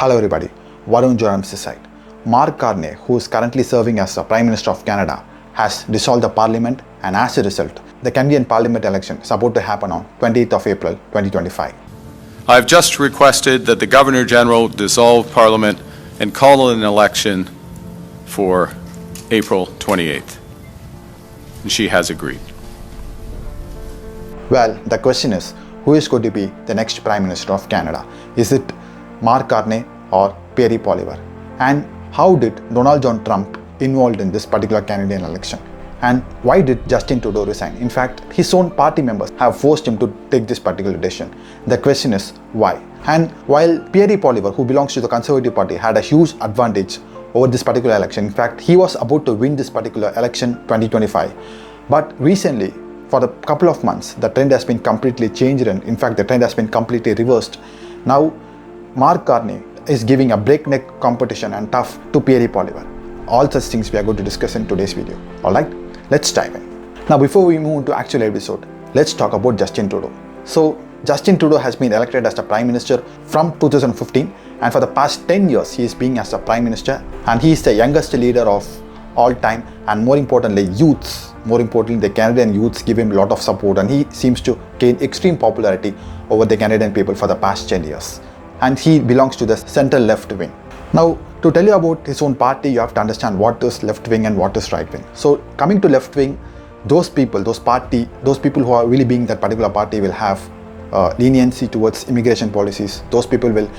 Hello everybody, Varun Joram's side. Mark Carney, who is currently serving as the Prime Minister of Canada, has dissolved the Parliament, and as a result, the Canadian Parliament election is about to happen on 28th of April 2025. I have just requested that the Governor General dissolve Parliament and call an election for April 28th. And she has agreed. Well, the question is, who is going to be the next Prime Minister of Canada? Is it Mark Carney or Pierre Poilievre? And how did Donald John Trump involved in this particular Canadian election? And why did Justin Trudeau resign? In fact, his own party members have forced him to take this particular decision. The question is, why? And while Pierre Poilievre, who belongs to the Conservative Party, had a huge advantage over this particular election, in fact, he was about to win this particular election 2025. But recently, for a couple of months, the trend has been completely changed, and in fact, the trend has been completely reversed. Now, Mark Carney is giving a breakneck competition and tough to Pierre Poilievre. All such things we are going to discuss in today's video. Alright, let's dive in. Now, before we move into actual episode, let's talk about Justin Trudeau. So, Justin Trudeau has been elected as the Prime Minister from 2015, and for the past 10 years, he is being as the Prime Minister, and he is the youngest leader of all time, and more importantly, the Canadian youths give him a lot of support, and he seems to gain extreme popularity over the Canadian people for the past 10 years. And he belongs to the central left wing. Now, to tell you about his own party, you have to understand what is left wing and what is right wing. So, coming to left wing, those people who are really being that particular party will have leniency towards immigration policies. Those people will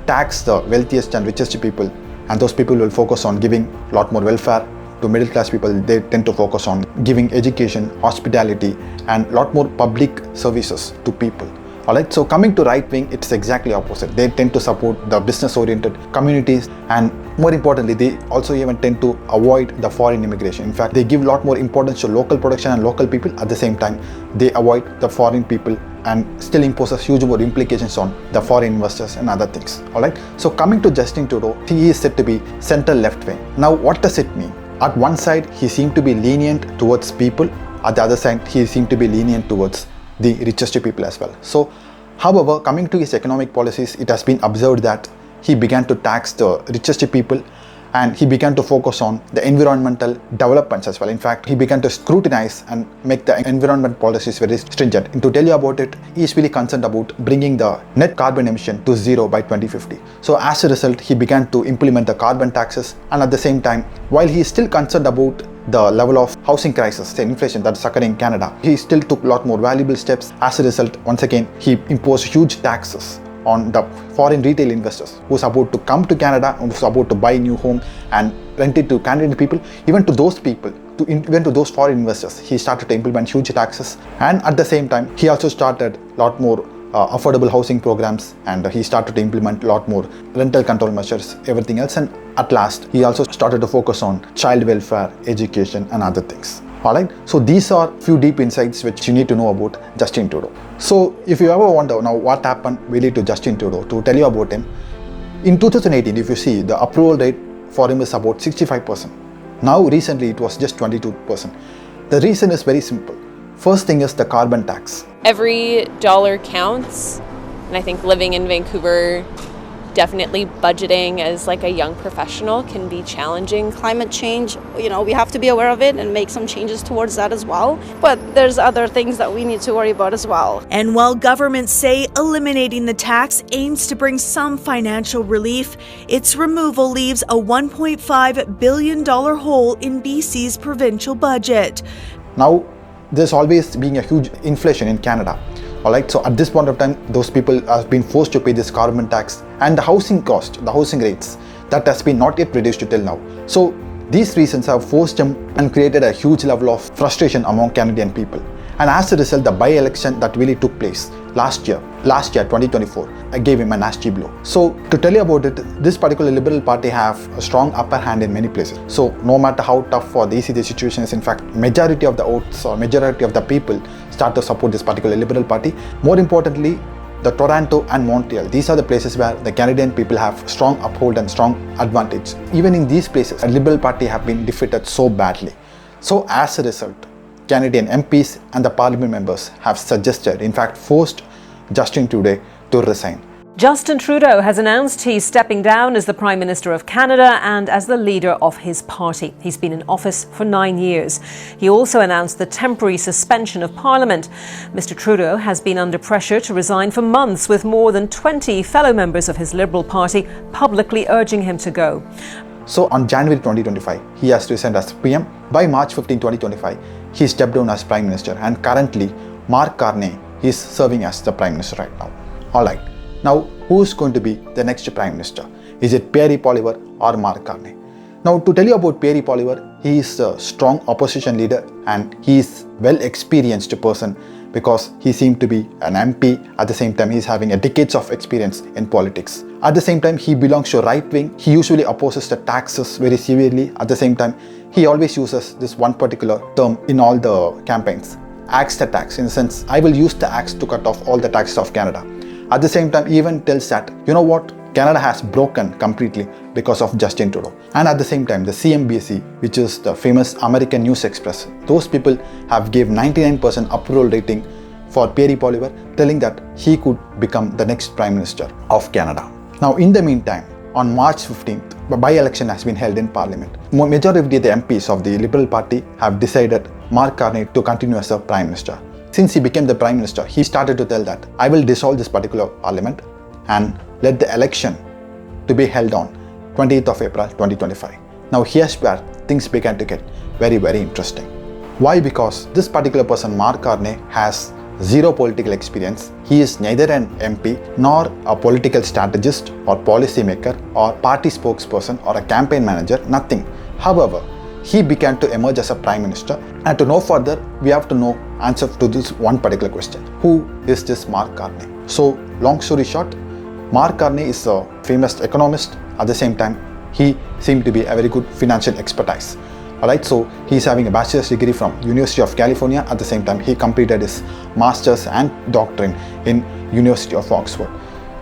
tax the wealthiest and richest people, and those people will focus on giving a lot more welfare to middle class people. They tend to focus on giving education, hospitality, and a lot more public services to people. Alright, so coming to right wing, it's exactly opposite. They tend to support the business oriented communities, and more importantly, they also even tend to avoid the foreign immigration. In fact, they give a lot more importance to local production and local people. At the same time, they avoid the foreign people and still imposes huge more implications on the foreign investors and other things. Alright, so coming to Justin Trudeau, he is said to be central left wing. Now, what does it mean? At one side, he seemed to be lenient towards people. At the other side, he seemed to be lenient towards the richest people as well. So, however, coming to his economic policies, it has been observed that he began to tax the richest people, and he began to focus on the environmental developments as well. In fact, he began to scrutinize and make the environment policies very stringent. And to tell you about it, he is really concerned about bringing the net carbon emission to zero by 2050. So as a result, he began to implement the carbon taxes, and at the same time, while he is still concerned about the level of housing crisis, the inflation that is occurring in Canada, he still took a lot more valuable steps. As a result, once again, he imposed huge taxes on the foreign retail investors who's about to come to Canada, who's about to buy a new home and rent it to Canadian people. Even to those people, even to those foreign investors, he started to implement huge taxes. And at the same time, he also started a lot more affordable housing programs, and he started to implement a lot more rental control measures, everything else. And at last, he also started to focus on child welfare, education, and other things. Alright, so these are few deep insights which you need to know about Justin Trudeau. So if you ever wonder now what happened really to Justin Trudeau, to tell you about him, in 2018, if you see, the approval rate for him is about 65%. Now recently it was just 22%. The reason is very simple. First thing is the carbon tax. Every dollar counts, and I think living in Vancouver, definitely budgeting as like a young professional can be challenging. Climate change, we have to be aware of it and make some changes towards that as well. But there's other things that we need to worry about as well. And while governments say eliminating the tax aims to bring some financial relief, its removal leaves a $1.5 billion hole in BC's provincial budget. Now, there's always been a huge inflation in Canada. Alright, so at this point of time, those people have been forced to pay this carbon tax, and the housing cost, the housing rates, that has been not yet reduced till now. So these reasons have forced him and created a huge level of frustration among Canadian people. And as a result, the by-election that really took place last year 2024, gave him a nasty blow. So to tell you about it, this particular Liberal Party have a strong upper hand in many places. So no matter how tough or easy the situation is, in fact, majority of the votes or majority of the people start to support this particular Liberal Party. More importantly, the Toronto and Montreal, these are the places where the Canadian people have strong uphold and strong advantage. Even in these places, a Liberal Party have been defeated so badly. So as a result, Canadian MPs and the parliament members have suggested, in fact forced Justin Trudeau to resign. Justin Trudeau has announced he's stepping down as the Prime Minister of Canada and as the leader of his party. He's been in office for 9 years. He also announced the temporary suspension of Parliament. Mr. Trudeau has been under pressure to resign for months, with more than 20 fellow members of his Liberal Party publicly urging him to go. So on January 2025, he has resigned as PM. By March 15, 2025, he stepped down as Prime Minister, and currently Mark Carney is serving as the Prime Minister right now. Alright, now who is going to be the next Prime Minister? Is it Pierre Poilievre or Mark Carney? Now, to tell you about Pierre Poilievre, he is a strong opposition leader and he is well experienced person because he seemed to be an MP. At the same time, he is having a decades of experience in politics. At the same time, he belongs to right wing. He usually opposes the taxes very severely. At the same time, he always uses this one particular term in all the campaigns: axe the tax. In the sense, I will use the axe to cut off all the taxes of Canada. At the same time, he even tells that, you know what, Canada has broken completely because of Justin Trudeau. And at the same time, the CNBC, which is the famous American News Express, those people have gave 99% approval rating for Pierre Poilievre, telling that he could become the next Prime Minister of Canada. Now, in the meantime, on March 15th, a by-election has been held in Parliament. Majority of the MPs of the Liberal Party have decided Mark Carney to continue as the Prime Minister. Since he became the Prime Minister, he started to tell that I will dissolve this particular Parliament and let the election to be held on 28th of April 2025. Now here's where things began to get very, very interesting. Why? Because this particular person, Mark Carney, has zero political experience. He is neither an MP nor a political strategist or policy maker or party spokesperson or a campaign manager, nothing. However, he began to emerge as a Prime Minister, and to know further, we have to know answer to this one particular question: who is this Mark Carney? So, long story short, Mark Carney is a famous economist. At the same time, he seemed to be a very good financial expertise. Alright, so he's having a bachelor's degree from University of California. At the same time, he completed his master's and doctorate in University of Oxford.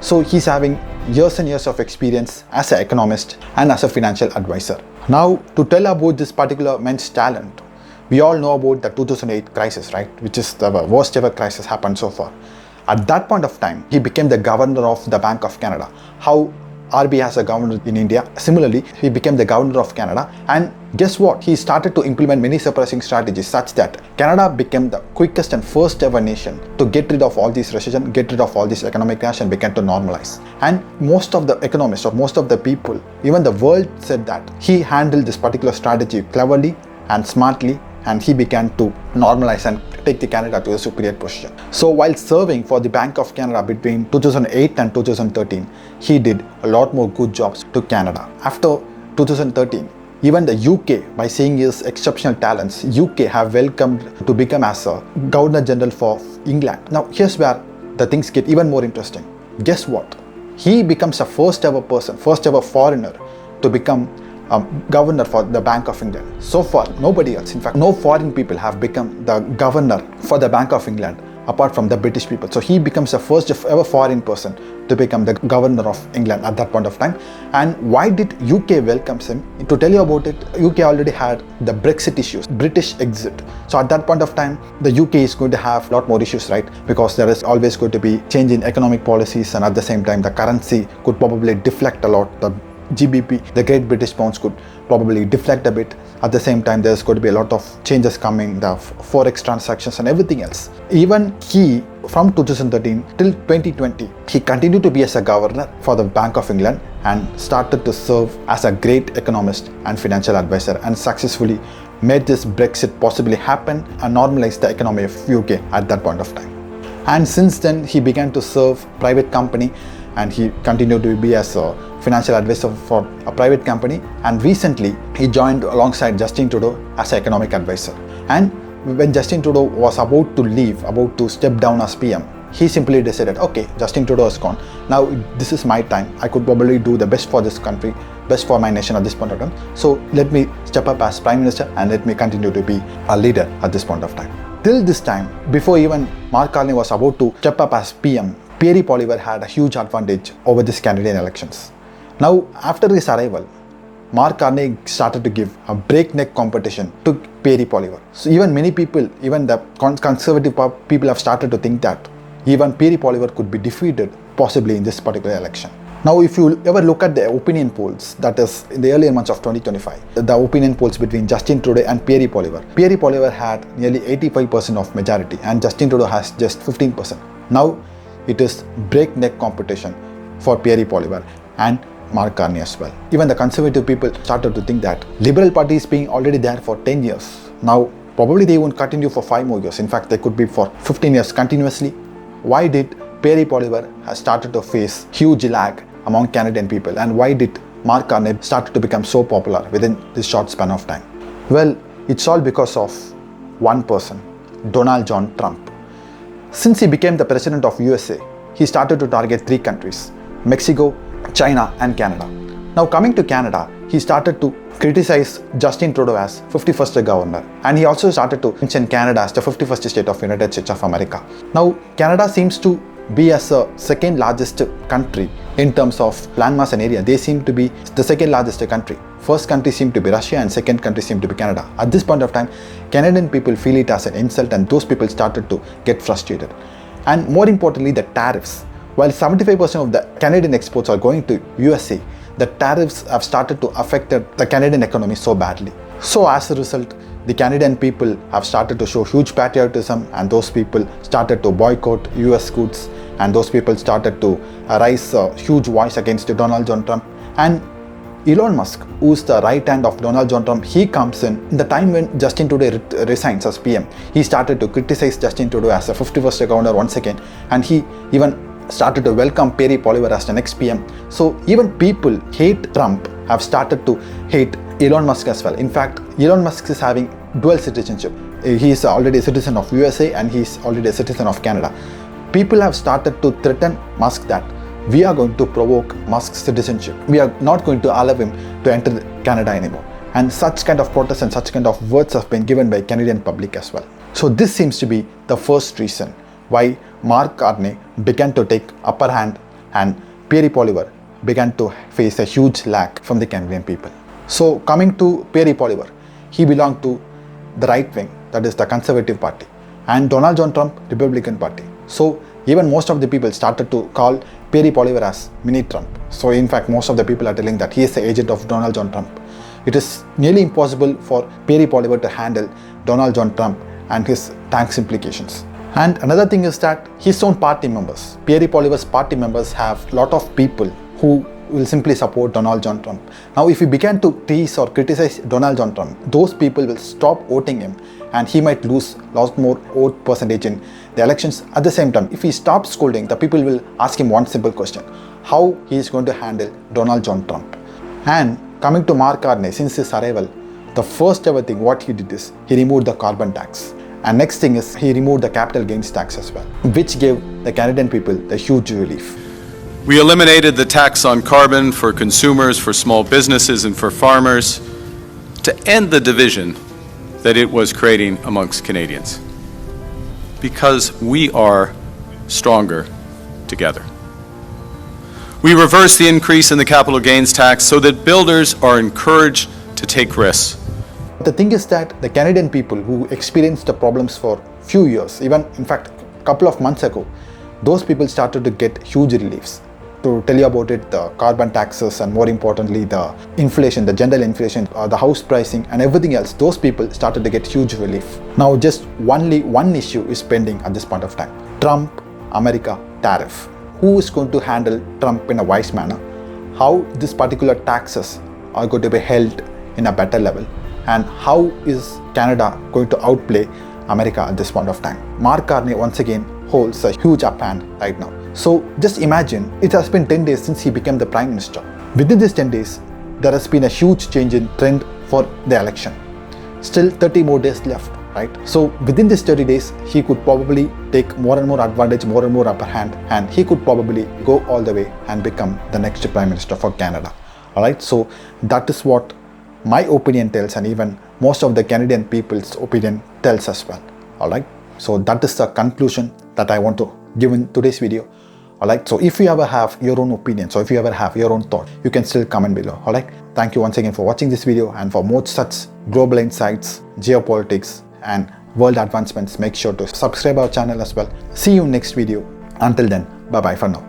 So he's having years and years of experience as an economist and as a financial advisor. Now, to tell about this particular man's talent, we all know about the 2008 crisis, right? Which is the worst ever crisis happened so far. At that point of time, he became the governor of the Bank of Canada. How RBI has a governor in India, similarly, he became the governor of Canada. And guess what? He started to implement many surprising strategies such that Canada became the quickest and first ever nation to get rid of all these recession, get rid of all this economic crash, and began to normalize. And most of the economists or most of the people, even the world, said that he handled this particular strategy cleverly and smartly, and he began to normalize and take the Canada to a superior position. So while serving for the Bank of Canada between 2008 and 2013, he did a lot more good jobs to Canada. After 2013, even the UK, by seeing his exceptional talents, UK have welcomed to become as a Governor General for England. Now here's where the things get even more interesting. Guess what? He becomes the first ever person, first ever foreigner to become governor for the Bank of England. So far, nobody else, in fact, no foreign people have become the governor for the Bank of England apart from the British people. So he becomes the first ever foreign person to become the governor of England at that point of time. And why did UK welcome him? To tell you about it, UK already had the Brexit issues, British exit. So at that point of time, the UK is going to have a lot more issues, right? Because there is always going to be change in economic policies, and at the same time, the currency could probably deflect a lot. The GBP, the Great British Pounds, could probably deflect a bit. At the same time, there's going to be a lot of changes coming, the forex transactions and everything else. Even he, from 2013 till 2020, he continued to be as a governor for the Bank of England and started to serve as a great economist and financial advisor, and successfully made this Brexit possibly happen and normalize the economy of UK at that point of time. And since then, he began to serve private company, and he continued to be as a financial advisor for a private company. And recently, he joined alongside Justin Trudeau as an economic advisor. And when Justin Trudeau was about to leave, about to step down as PM, he simply decided, okay, Justin Trudeau is gone. Now this is my time. I could probably do the best for this country, best for my nation at this point of time. So let me step up as Prime Minister and let me continue to be a leader at this point of time. Till this time, before even Mark Carney was about to step up as PM, Pierre Poilievre had a huge advantage over this Canadian elections. Now, after his arrival, Mark Carney started to give a breakneck competition to Pierre Poilievre. So even many people, even the conservative people, have started to think that even Pierre Poilievre could be defeated possibly in this particular election. Now, if you ever look at the opinion polls, that is in the earlier months of 2025, the opinion polls between Justin Trudeau and Pierre Poilievre. Pierre Poilievre had nearly 85% of majority and Justin Trudeau has just 15%. Now, it is breakneck competition for Pierre Poilievre and Mark Carney as well. Even the conservative people started to think that Liberal Party is being already there for 10 years. Now, probably they won't continue for 5 more years. In fact, they could be for 15 years continuously. Why did Pierre Poilievre has started to face huge lag among Canadian people, and why did Mark Carney started to become so popular within this short span of time? Well, it's all because of one person, Donald John Trump. Since he became the president of USA, he started to target 3 countries, Mexico, China and Canada. Now coming to Canada, he started to criticize Justin Trudeau as 51st governor, and he also started to mention Canada as the 51st state of United States of America. Now Canada seems to be as a second largest country in terms of landmass and area. They seem to be the second largest country. First country seemed to be Russia and second country seemed to be Canada. At this point of time, Canadian people feel it as an insult and those people started to get frustrated. And more importantly, the tariffs. While 75% of the Canadian exports are going to USA, the tariffs have started to affect the Canadian economy so badly. So as a result, the Canadian people have started to show huge patriotism and those people started to boycott US goods and those people started to raise a huge voice against Donald John Trump. And Elon Musk, who is the right hand of Donald John Trump, he comes in the time when Justin Trudeau resigns as PM. He started to criticize Justin Trudeau as a 51st governor once again, and he even started to welcome Pierre Poilievre as the next PM. So even people hate Trump have started to hate Elon Musk as well. In fact, Elon Musk is having dual citizenship. He is already a citizen of USA and he is already a citizen of Canada. People have started to threaten Musk that we are going to provoke Musk's citizenship. We are not going to allow him to enter Canada anymore. And such kind of protests and such kind of words have been given by Canadian public as well. So this seems to be the first reason why Mark Carney began to take upper hand and Pierre Poilievre began to face a huge lag from the Canadian people. So coming to Pierre Poilievre, he belonged to the right wing, that is the Conservative Party, and Donald John Trump, Republican Party. So even most of the people started to call Pierre Poilievre as mini Trump. So in fact, most of the people are telling that he is the agent of Donald John Trump. It is nearly impossible for Pierre Poilievre to handle Donald John Trump and his tax implications. And another thing is that his own party members, Pierre Poilievre's party members, have a lot of people who will simply support Donald John Trump. Now, if he began to tease or criticize Donald John Trump, those people will stop voting him and he might lose a lot more vote percentage in the elections. At the same time, if he stops scolding, the people will ask him one simple question: how he is going to handle Donald John Trump. And coming to Mark Carney, since his arrival, the first ever thing what he did is he removed the carbon tax. And next thing is he removed the capital gains tax as well, which gave the Canadian people the huge relief. We eliminated the tax on carbon for consumers, for small businesses, and for farmers to end the division that it was creating amongst Canadians. Because we are stronger together. We reversed the increase in the capital gains tax so that builders are encouraged to take risks. The thing is that the Canadian people who experienced the problems for few years, even in fact a couple of months ago, those people started to get huge reliefs. To tell you about it, the carbon taxes and more importantly the inflation, the general inflation, the house pricing and everything else, those people started to get huge relief. Now just only one issue is pending at this point of time: Trump, America, tariff. Who is going to handle Trump in a wise manner? How these particular taxes are going to be held in a better level? And how is Canada going to outplay America at this point of time? Mark Carney once again holds a huge upper hand right now. So just imagine, it has been 10 days since he became the Prime Minister. Within these 10 days, there has been a huge change in trend for the election. Still 30 more days left, right? So within these 30 days, he could probably take more and more advantage, more and more upper hand, and he could probably go all the way and become the next Prime Minister for Canada. Alright, so that is what my opinion tells, and even most of the Canadian people's opinion tells as well. Alright, so that is the conclusion that I want to give in today's video. Alright, so if you ever have your own opinion, so if you ever have your own thought, you can still comment below. Alright, thank you once again for watching this video, and for more such global insights, geopolitics and world advancements, make sure to subscribe our channel as well. See you next video. Until then, bye bye for now.